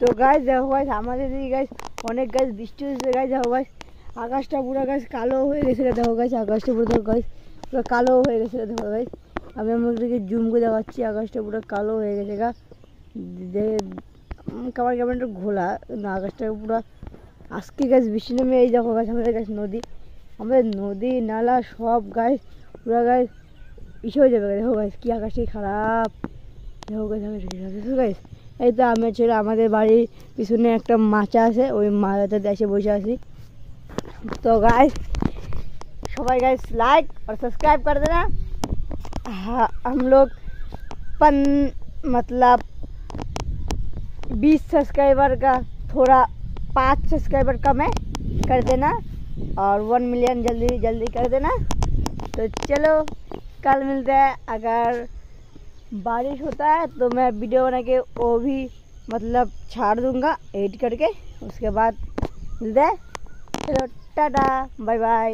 তো গাইস দেখো গাইস আমাদের দিকে গাইস অনেক গাইস বৃষ্টি হয়েছে গাইস। দেখো গাইস আকাশটা পুরো গাইস কালো হয়ে গেছে। দেখো গাইস আকাশটা পুরো দেখো গাইস পুরো কালো হয়ে গেছে। দেখো গাইস আমি আমাদেরকে জুম করে দেখাচ্ছি, আকাশটা পুরো কালো হয়ে গেছে গা। কেমন কেমন একটু ঘোলা না আকাশটা পুরো। আজকে গাছ বৃষ্টি নেমে এই দেখো গাছ আমাদের গাছ নদী, আমাদের নদী নালা সব গাছ পুরো গাছ ইসে হয়ে যাবে। দেখো গাছ কি আকাশটাই খারাপ। দেখো গাছ আকাশ কি খারাপ। দেখো গাছ এই তো আমি ছিল আমাদের বাড়ির পিছনে একটা মাচা আছে, ওই মাচাতে এসে বসে আছি। तो गाइस सबाई गाइस लाइक और सब्सक्राइब कर देना। हाँ हम लोग मतलब 20 सब्सक्राइबर का थोड़ा 5 सब्सक्राइबर कम है कर देना और 1 मिलियन जल्दी जल्दी कर देना। तो चलो कल मिलते हैं। अगर बारिश होता है तो मैं वीडियो बना के वो भी मतलब छाड़ दूंगा एडिट करके, उसके बाद मिलते हैं। चलो टाटा बाय बाय।